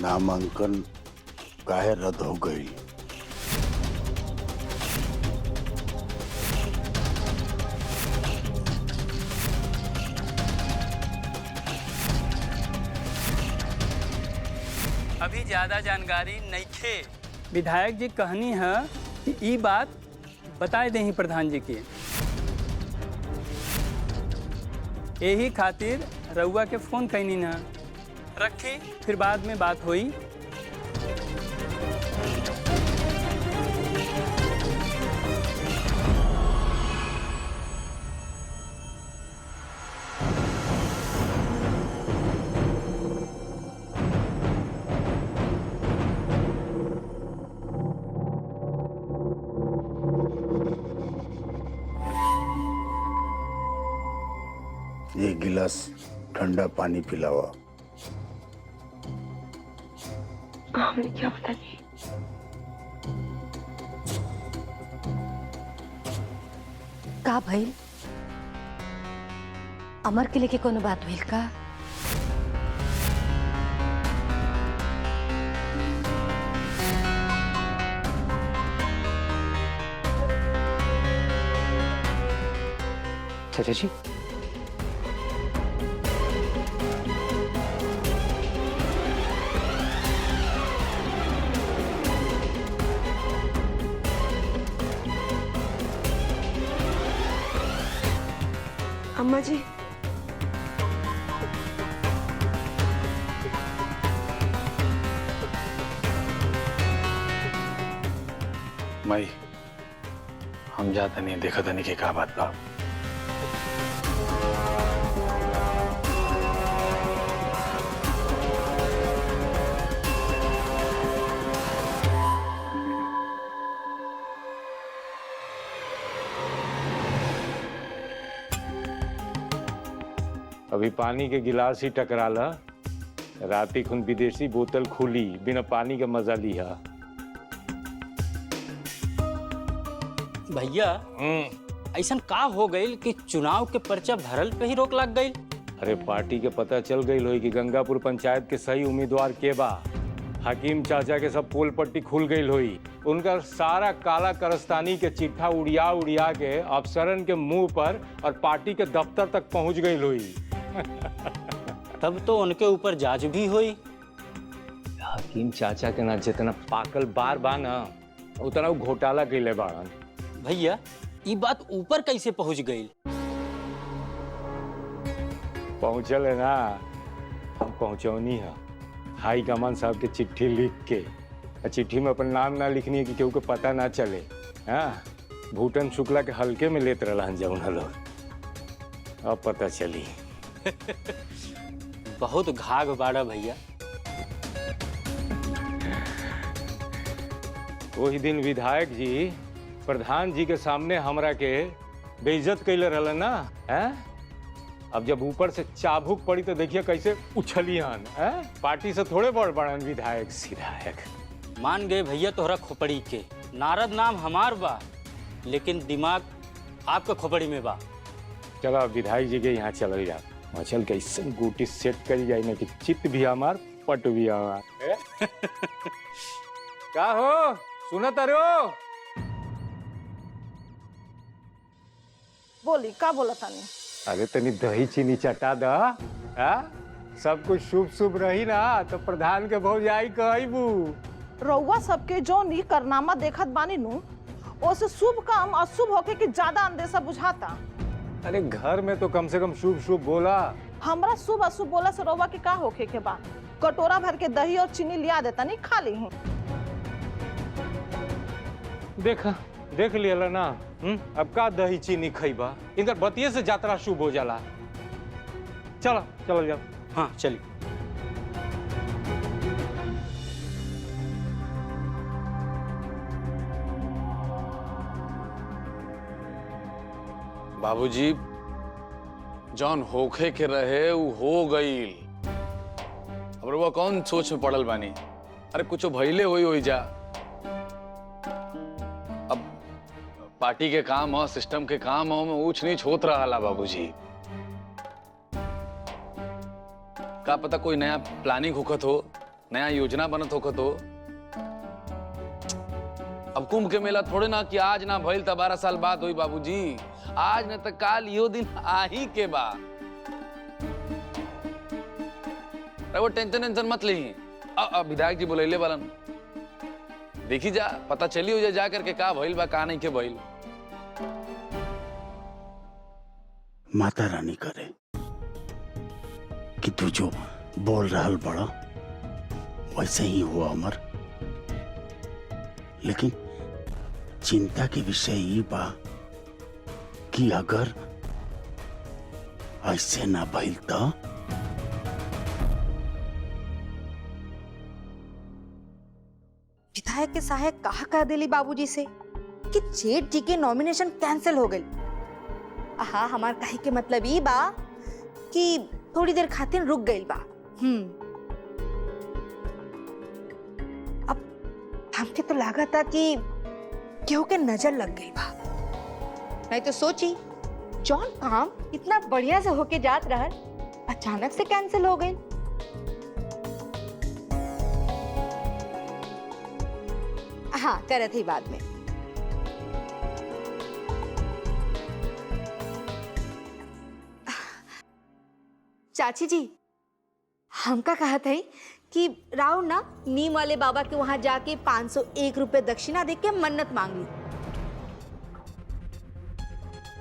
नामांकन काहे रद्द हो गई? अभी ज्यादा जानकारी नइखे। विधायक जी कहनी है कि ई बात बताए देही प्रधान जी के, यही खातिर रउआ के फोन कैनी ना। रखी, फिर बाद में बात हुई। एक गिलास ठंडा पानी पिलावा। हमने क्या पता नहीं। का भइल? अमर के लेके कोनो बात भइल का? चाचा जी, अम्मा जी, मई हम जाता नहीं, देखा था नहीं कि क्या बात बा। अभी पानी के गिलास ही टकराला, राती खुन विदेशी बोतल खुली, बिना पानी का मजा लिया। भैया ऐसा का हो गई कि चुनाव के पर्चा भरल पे ही रोक लग गई? अरे पार्टी के पता चल गई होई कि गंगापुर पंचायत के सही उम्मीदवार के बा। हकीम चाचा के सब पोल पट्टी खुल गई होई। उनका सारा काला करस्तानी के चिट्ठा उड़िया उड़िया के अफसरन के मुंह पर और पार्टी के दफ्तर तक पहुंच गई होई। तब तो उनके ऊपर जांच भी हुई। हकीम चाचा के ना जितना पाकल बार बा ना, उतना वो घोटाला कैले बाड़न। भैया ये बात ऊपर कैसे पहुंच गई? पहुंचल है ना, हम पहुंचौनी है हाई कमान साहब के चिट्ठी लिख के। चिट्ठी में अपन नाम ना लिखनी है कि केहू को पता ना चले। हाँ, भूटन शुक्ला के हल्के में लेत रहन जौन लोग। अब पता चली। बहुत घाघ बाड़ा भैया। वही दिन विधायक जी प्रधान जी के सामने हमरा के बेइज्जत कैले रहलन ना। हैं? अब जब ऊपर से चाबुक पड़ी तो देखिए कैसे उछली हन। पार्टी से थोड़े बड़ बड़न विधायक सिधायक। मान गए भैया तोहरा खोपड़ी के। नारद नाम हमार बा, लेकिन दिमाग आपका खोपड़ी में बा। चलो अब विधायक जी के यहाँ चल जा। वहाँ चल के ऐसे गुटी सेट करी जाए ना कि चित्त भी हमार पट भी हमार। का हो सुनत अरो? बोली का बोला तानी? अरे तनी दही चीनी चटा दा। सब कुछ शुभ शुभ रही ना तो प्रधान के भौजाई कहबू। रउआ सबके जो नी करनामा देखत बानी नु, ओसे शुभ काम अशुभ होके कि ज्यादा अंदेशा बुझाता। अरे घर में तो कम से कम शुभ शुभ बोला। हमरा शुभ अशुभ बोला से रउआ के का होके के बा? कटोरा भर के दही और चीनी लिया देता नहीं, खा ली। देखा देख लिया ना। अब का दही चीनी खइबा? इनकर बतिये से यात्रा शुभ हो जाला। चलो चलो जाओ। हाँ चलिए। बाबूजी, जौन होखे के रहे वो हो गईल। अब रउआ कौन सोच में पड़ल बानी? अरे कुछ भइले होई जा। अब पार्टी के काम हो, सिस्टम के काम हो, में ऊंच नीच होत रहा बाबूजी। का पता कोई नया प्लानिंग होखत हो, नया योजना बनत होखत हो। अब कुंभ के मेला थोड़े ना कि आज ना भइल त 12 साल बाद होई बाबूजी। आज न त काल यो दिन आ ही के बा। वो टेंशन मत ली। अब विधायक जी बुलैले बालन, देखी जा, पता चली हो जा करके का भइल बा का नहीं के भइल। माता रानी करे कि तू जो बोल रहल बड़ा वैसे ही हुआ अमर। लेकिन चिंता के विषय ये बा कि अगर ऐसे ना भइल तो विधायक के सहायक कहा कह दिली बाबूजी से कि जेठ जी के नॉमिनेशन कैंसिल हो गई। हाँ, हमार कहे के मतलब ई बा कि थोड़ी देर खातिर रुक गई बा। अब हमके तो लगा था कि केहू के नजर लग गई बा। नहीं तो सोची जॉन काम इतना बढ़िया से होके जात रहल अचानक से कैंसिल हो गई। हाँ, करत ही बाद में। चाची जी, हमका कहा था कि राव ना नीम वाले बाबा के वहां जाके 501 रुपए दक्षिणा दे के मन्नत मांग ली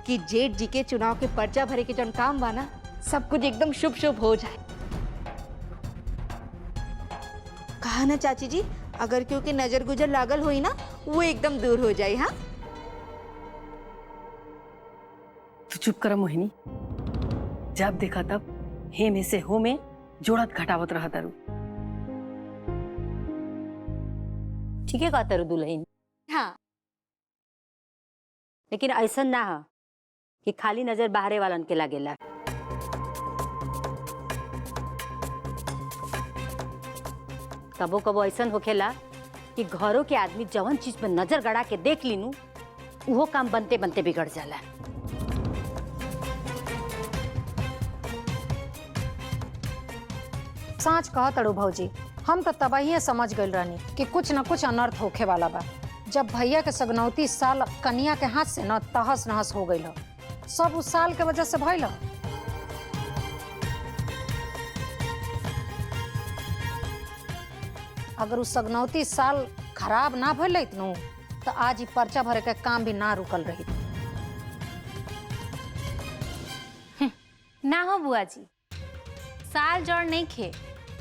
कि जेठ जी के चुनाव के पर्चा भरे के जौन काम बा ना, सब कुछ एकदम शुभ शुभ हो जाए। कहा ना चाची जी, अगर क्योंकि नजर गुजर लागल हुई ना, वो एकदम दूर हो जाए। हाँ, तू चुप कर मोहिनी। जब देखा तब हे में से हो में जोड़त घटावत रहा तारू। ठीक है कहा तारू दुल्हन, हाँ, लेकिन ऐसा ना हो कि खाली नजर बाहरे वालन के लागेला। कबो कबो ऐसा होखेला कि घरों के आदमी जवन चीज पर नजर गड़ा के देख लीनू वो काम बनते बनते बिगड़ जाला। सांच कहा तड़ू भौजी, हम तो तबाही समझ गए रानी कि कुछ न कुछ अनर्थ होखे वाला बा। जब भैया के सगनौती साल कन्या के हाथ से न तहस नहस हो गई, सब उस साल के वजह से भइल। अगर उस सगनौती साल खराब ना भइल नु तो आज ही पर्चा भरे के काम भी ना रुकल रही। ना हो बुआ जी, साल जड़ नहीं खे,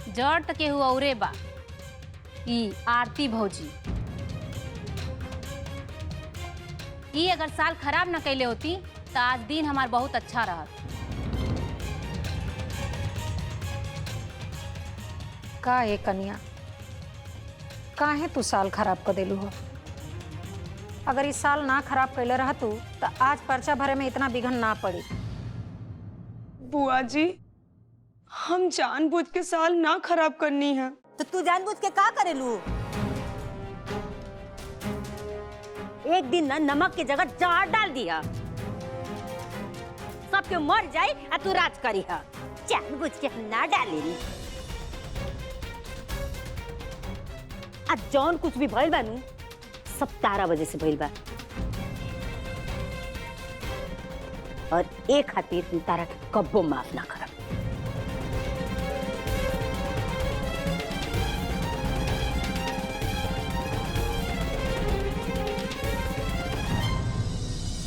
जड़ तक केहू औरे बा। ई आरती भौजी, ई अगर साल खराब न कैले होती तो आज दिन हमार बहुत अच्छा रहा। का है कन्या, काहे तू साल खराब कर देलू हो? अगर इस साल ना खराब कैले रहतू तो आज पर्चा भरे में इतना बिघन ना पड़ी। बुआ जी, हम जानबूझ के साल ना खराब करनी है। तो तू जानबूझ के का करेलू? एक दिन ना नमक की जगह जहर डाल दिया, सबके मर जाए और तू राज करी है। जानबूझ के हम ना डालेली। आज जौन कुछ भी भइल बा नु सब तारा वजह से भइल बा, और एक खातिर हम तारा के कब्बो माफ ना करब।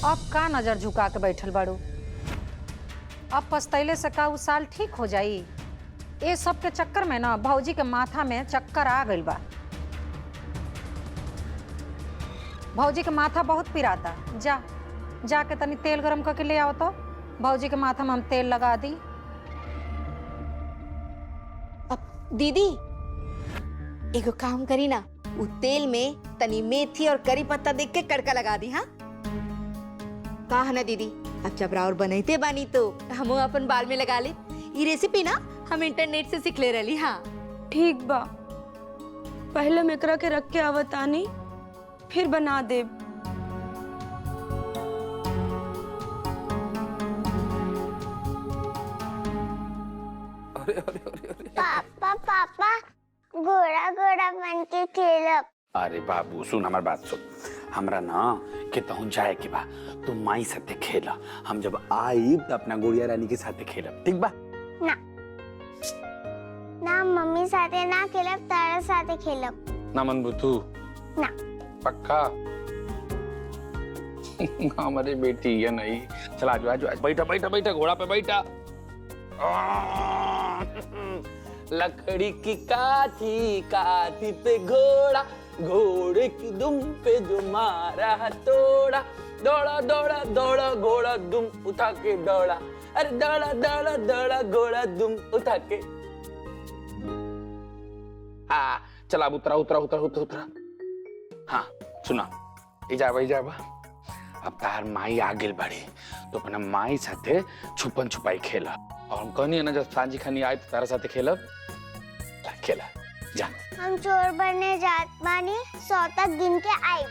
अब का नजर झुका के बैठल बाड़ू? अब पछतैले से का उ साल ठीक हो जाई? ये सब के चक्कर में ना भौजी के माथा में चक्कर आ गइल बा। भौजी के माथा बहुत पिराता। जाके तनी तेल गरम करके ले आओ तो भौजी के माथा में हम तेल लगा दी। अब दीदी एगो काम करी ना, उ तेल में तनी मेथी और करी पत्ता देख के तड़का लगा दी। हाँ, कहा ना दीदी, अब जब राउर बनैते बानी तो हम अपन बाल में लगा ले। ये रेसिपी ना हम इंटरनेट से सीख ले रही। हाँ ठीक बा, पहले हम एकरा के रख के आवतानी, फिर बना दे। पापा पापा घोड़ा घोड़ा बन के खेलब। अरे बाबू सुन हमार बात सुन, हमरा ना के तहु जाए के बा, तू माई साथे खेला, हम जब आई तो अपना गुड़िया रानी के साथे खेलब, ठीक बा? ना ना मम्मी साथे ना खेलब, तारा साथे खेलब। ना मन बुतू ना पक्का? हमारी बेटी ये नहीं। चल आजो आजो बैठा बैठा बैठा घोड़ा पे बैठा। लकड़ी की काठी काठी पे घोड़ा, घोड़े की दुम पे जो मारा तोड़ा, दौड़ा दौड़ा दौड़ा घोड़ा दुम उठा के दौड़ा, अरे दौड़ा दौड़ा दौड़ा घोड़ा दुम उठा के। हाँ चला अब उतरा उतरा उतरा उतरा उतरा। हाँ सुना इजाबा अब तार माई आगे बढ़े तो अपना माई साथे छुपन छुपाई खेला, और हम कहनी है ना जब सांझी खानी आए तो तारा साथे खेलब, खेला जा। हम चोर बनने जात बानी, 100 तक गिन के आए।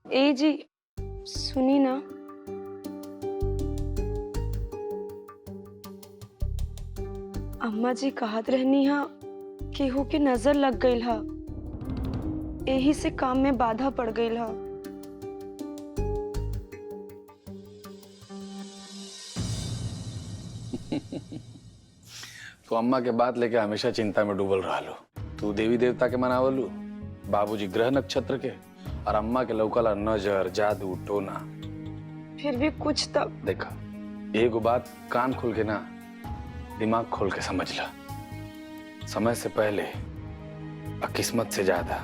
ए जी सुनी ना, अम्मा जी कहत रहनी हा केहू के नजर लग गई हा, यही से काम में बाधा पड़ गई हा। तो अम्मा के बात लेके हमेशा चिंता में डूबल रहा लो। तू देवी देवता के मनावलू, बाबूजी ग्रह नक्षत्र के, और अम्मा के लौकला नजर जादू टोना। फिर भी कुछ तब देखा एगो बात कान खोल के ना दिमाग खोल के समझ ला, समय से पहले और किस्मत से ज्यादा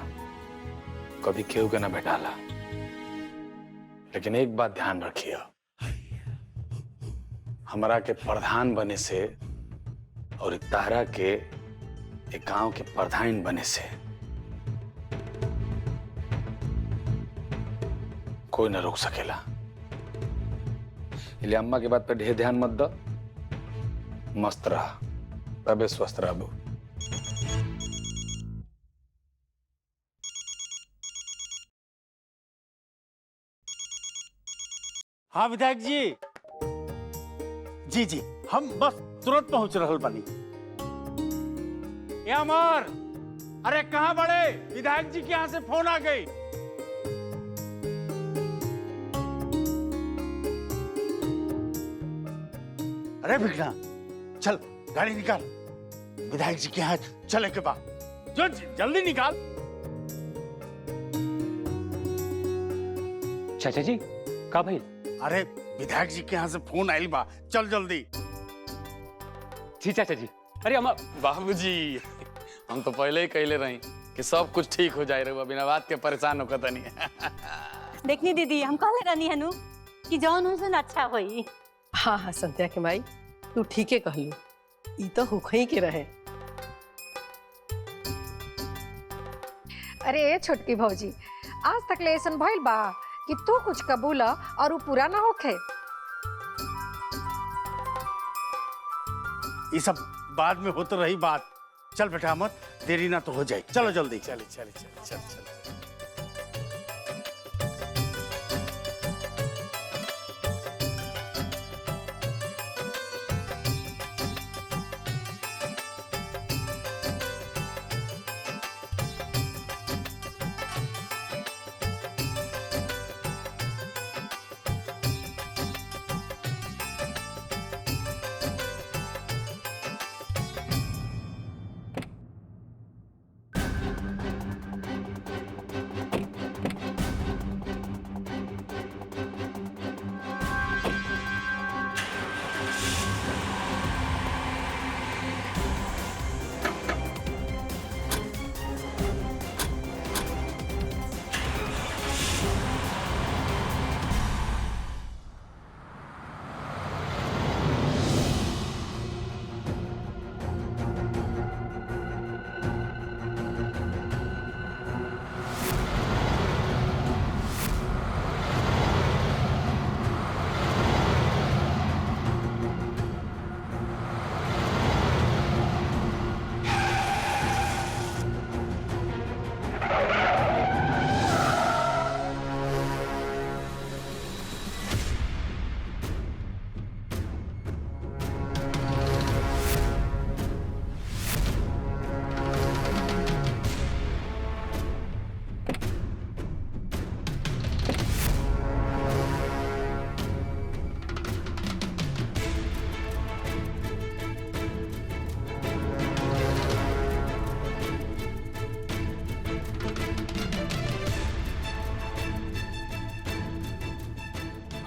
कभी केहू के ना भेटाला। लेकिन एक बात ध्यान रखिए, हमरा के प्रधान बने से और तारा के एक गांव के प्रधान बने से कोई ना रोक सकेला। इसलिए अम्मा की बात पे ढेर ध्यान मत दो, मस्त रहा तबे स्वस्थ रहबो। हाँ विधायक जी, जी जी हम बस तुरंत पहुंच रहल बानी। ए अमर, अरे कहाँ बड़े? विधायक जी के यहाँ से फोन आ गई। अरे भिखना चल गाड़ी निकाल, विधायक जी के यहाँ चले के बाद। जो जल्दी निकाल। चाचा जी का भाई? अरे विधायक जी के यहाँ से फोन आइल बा, चल जल्दी। जी चाचा जी। अरे अम्मा। बाबूजी हम तो पहले ही कहले रही कि सब कुछ ठीक हो जाए, रहुआ बिना बात के परेशान होकर तनी। देखनी दीदी हम कहले रहनी हनु कि जौन हुसन अच्छा होई। हाँ हाँ संध्या के माई तू ठीके कहलू, ई तो होखई के रहे। अरे ए छोटकी भौजी, आज तक ले ऐसन भइल बा कि तू कुछ कबूल और वो पूरा ना होखे। ये सब बाद में होते रही बात। चल बेटा मत, देरी ना तो हो जाए, चलो जल्दी। चल चल चल चल चल।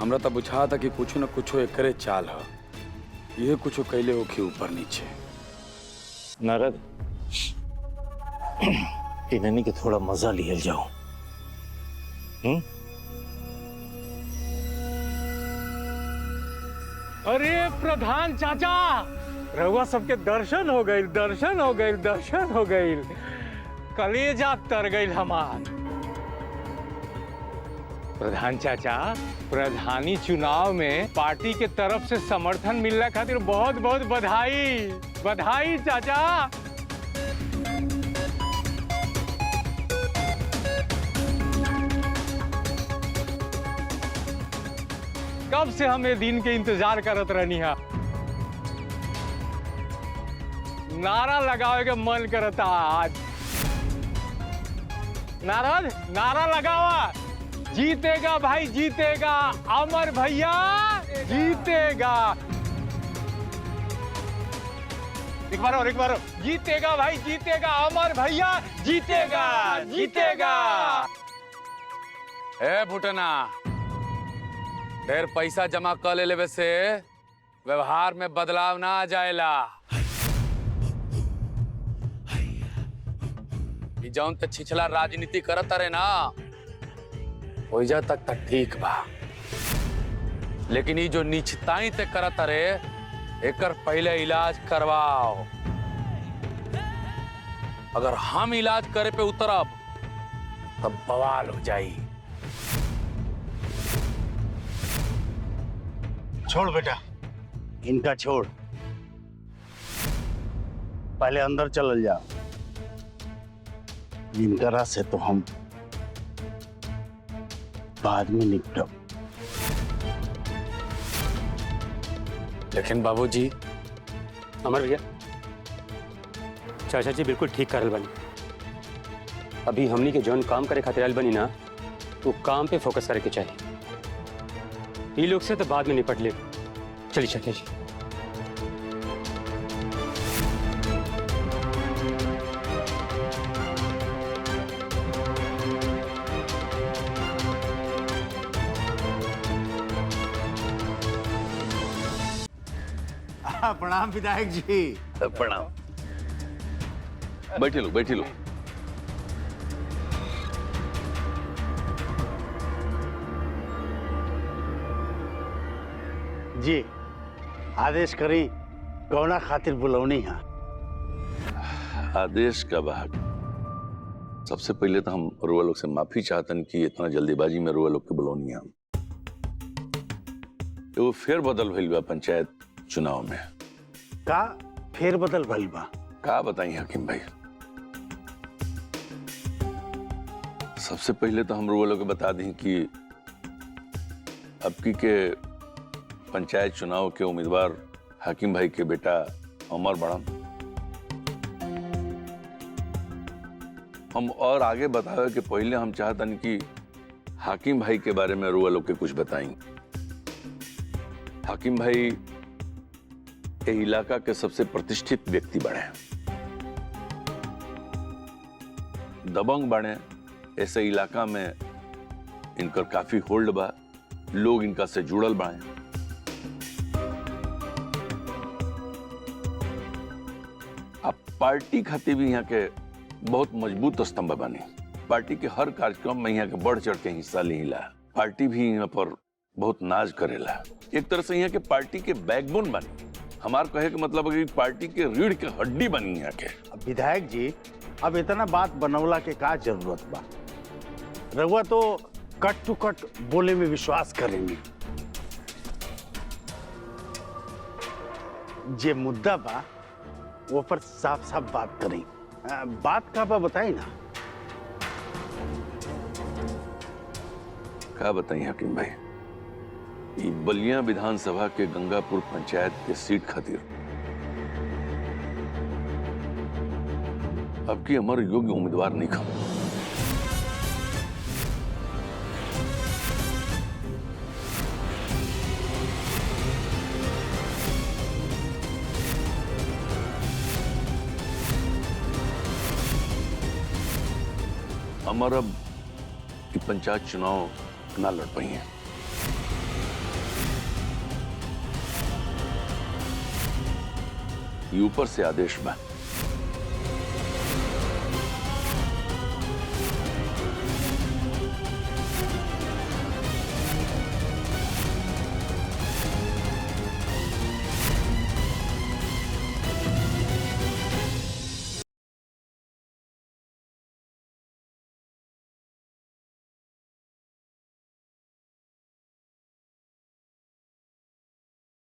हमरा तो बुझा था कि कुछ न कुछ एकरे चाल है, ये कुछ कैले होके ऊपर नीचे। नारद, इन्हें के थोड़ा मजा लियल जाओ। अरे प्रधान चाचा, रहुआ सबके दर्शन हो गई, दर्शन हो गई, दर्शन हो गई, कलेजा तर गई हमार। प्रधान चाचा, प्रधानी चुनाव में पार्टी के तरफ से समर्थन मिलने खातिर बहुत बहुत बधाई, बधाई चाचा। कब से हम ये दिन के इंतजार करत रहनी है। नारा लगावे के मन करता आज। नारद, नारा लगावा, जीतेगा भाई जीतेगा, अमर भैया जीतेगा। एक बार और, जीतेगा भाई जीतेगा, अमर भैया जीतेगा, जीतेगा। ए भूटना, ढेर पैसा जमा कर ले लेवे से व्यवहार में बदलाव ना आ जाएला। जौन त छिछला राजनीति करत रहे ना, ओइजा तक त ठीक बा, लेकिन ये जो नीचताई ते करत रहे, एकर पहले इलाज करवाओ। अगर हम इलाज करे पे उतरब तब बवाल हो जाई। छोड़ बेटा, इनका छोड़, पहले अंदर चल जा। इनकरा से तो हम बाद में निपटब। लेकिन बाबूजी, अमर भैया, चाचा जी बिल्कुल ठीक करल बनी। अभी हमनी के जौन काम करे खातिर आइल बनी ना, तो काम पे फोकस करे के चाहिए। ये लोग से तो बाद में निपट ले। चलिए चाचा जी। प्रणाम विधायक जी। प्रणाम। बैठी लो, बैठी लो। जी, आदेश करी, कौना खातिर बुलौनी है? आदेश का बात, सबसे पहले तो हम रुआ लोग से माफी चाहतन कि इतना जल्दीबाजी में रुआ लोग के बुलौनी है। वो फेर बदल भइल बा पंचायत चुनाव में। का फेर बदल भइल बा? का बताई हकीम भाई। सबसे पहले तो हम रुआ लोग के बता दी कि अब की के पंचायत चुनाव के उम्मीदवार हाकिम भाई के बेटा अमर बड़न। हम और आगे बतावे कि पहले हम चाहतन कि हाकिम भाई के बारे में रुआ लोग के कुछ बताई। हाकिम भाई ये इलाका के सबसे प्रतिष्ठित व्यक्ति बने, दबंग बने। ऐसे इलाका में इनकर काफी होल्ड बा, लोग इनका से जुड़ल बने। अब पार्टी खातिर भी यहाँ के बहुत मजबूत स्तंभ बने। पार्टी के हर कार्यक्रम में यहाँ के बढ़ चढ़ के हिस्सा लेला। पार्टी भी यहाँ पर बहुत नाज करेला। एक तरह से यहाँ के पार्टी के बैकबोन बनी। हमार कहे के मतलब है कि पार्टी के रीढ़ के हड्डी बनी यहाँ के। अब विधायक जी, अब इतना बात बनवला के का जरूरत बा? रहुआ तो कट टू कट बोले में विश्वास करेंगे। जे मुद्दा बा वो पर साफ साफ बात करें। बात का बा बताई ना। क्या बताई हकीम भाई, बलिया विधानसभा के गंगापुर पंचायत के सीट खातिर अब की अमर योग्य उम्मीदवार नहीं खा। अमर अब पंचायत चुनाव ना लड़ पाई है। ये ऊपर से आदेश बा।